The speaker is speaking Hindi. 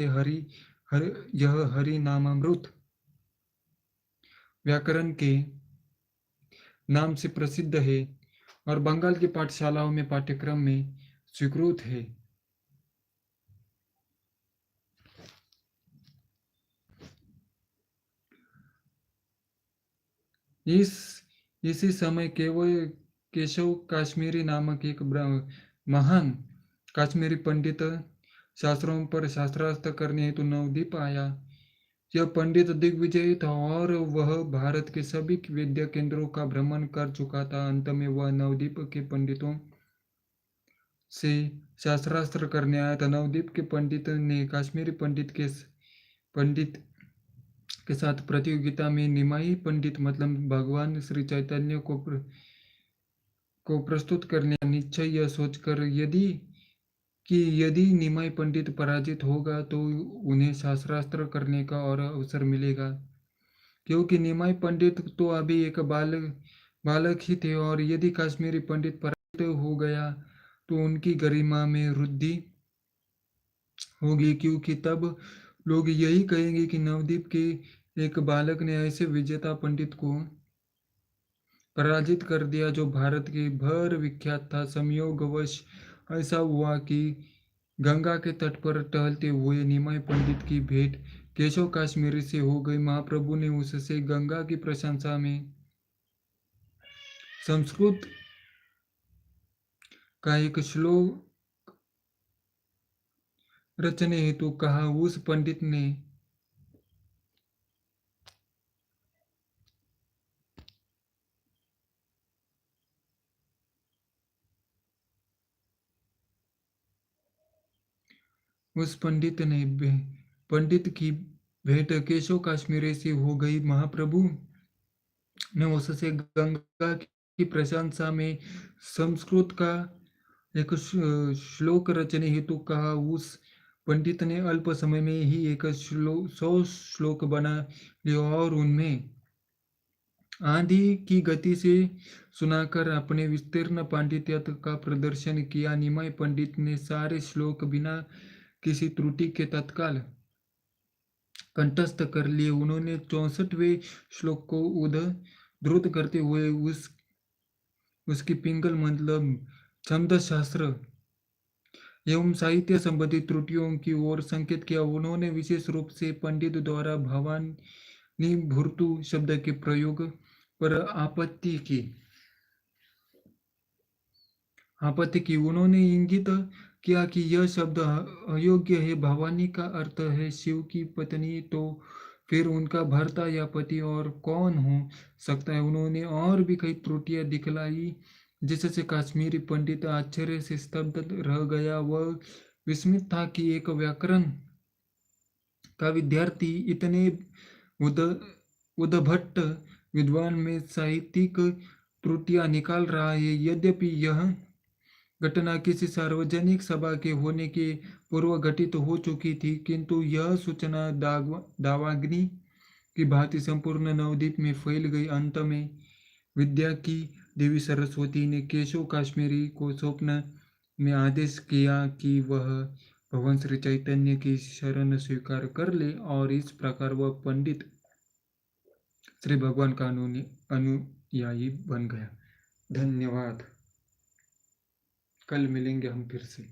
हरि यह हरि नामामृत व्याकरण के नाम से प्रसिद्ध है और बंगाल की पाठशालाओं में पाठ्यक्रम में स्वीकृत है। इस इसी समय केवल केशव काश्मीरी नामक एक महान काश्मीरी पंडित शास्त्रों पर शास्त्रार्थ करने हेतु नवद्वीप आया। यह पंडित दिग्विजय था और वह भारत के सभी विद्या केंद्रों का भ्रमण कर चुका था। अंत में वह नवद्वीप के पंडितों से शास्त्रास्त्र करने आया था। नवद्वीप के पंडित ने काश्मीरी पंडित के साथ प्रतियोगिता में निमाई पंडित मतलब भगवान श्री चैतन्य को प्रस्तुत करने का निश्चय यह सोचकर यदि निमाई पंडित पराजित होगा तो उन्हें शास्त्रास्त्र करने का और अवसर मिलेगा, क्योंकि निमाई पंडित तो अभी एक बालक ही थे और यदि काश्मीरी पंडित पराजित हो गया तो उनकी गरिमा में वृद्धि होगी, क्योंकि तब लोग यही कहेंगे कि नवद्वीप के एक बालक ने ऐसे विजेता पंडित को पराजित कर दिया जो भारत के भर विख्यात था। संयोगवश ऐसा हुआ कि गंगा के तट पर टहलते हुए निमाई पंडित की भेंट केशव काश्मीरी से हो गई। महाप्रभु ने उससे गंगा की प्रशंसा में संस्कृत का एक श्लोक रचने हेतु कहा। उस पंडित ने पंडित की भेंट केशव काश्मीरी से हो गई। महाप्रभु ने उससे गंगा की प्रशंसा में संस्कृत का एक श्लोक रचने हेतु कहा। उस पंडित ने अल्प समय में ही 100 श्लोक बना लिए और उनमें आंधी की गति से सुनाकर अपने विस्तीर्ण पांडित्य का प्रदर्शन किया। निमाई पंडित ने सारे श्लोक बिना किसी त्रुटि के तत्काल कंठस्थ कर लिए। उन्होंने 64वें श्लोक को उद्धृत करते हुए उसकी पिंगल मतलब छंद शास्त्र एवं साहित्य संबंधी त्रुटियों की ओर संकेत किया। उन्होंने विशेष रूप से पंडित द्वारा भवानी भूर्तु शब्द के प्रयोग पर आपत्ति की। उन्होंने इंगित किया कि यह शब्द अयोग्य है। भवानी का अर्थ है शिव की पत्नी, तो फिर उनका भर्ता या पति और कौन हो सकता है। उन्होंने और भी कई त्रुटियां दिखलाई जिससे काश्मीरी पंडित आश्चर्य से स्तब्ध रह गया। वह विस्मित था कि एक व्याकरण का विद्यार्थी इतने उद्भट विद्वान में साहित्यिक त्रुटियां निकाल रहा है। यद्यपि यह घटना किसी सार्वजनिक सभा के होने के पूर्व घटित हो चुकी थी, किंतु यह सूचना दावाग्नि की भांति संपूर्ण नवद्वीप में फैल गई। अंत में विद्या की देवी सरस्वती ने केशव काश्मीरी को स्वप्न में आदेश किया कि वह भगवान श्री चैतन्य की शरण स्वीकार कर ले और इस प्रकार वह पंडित श्री भगवान का अनुयायी बन गया। धन्यवाद। कल मिलेंगे हम फिर से।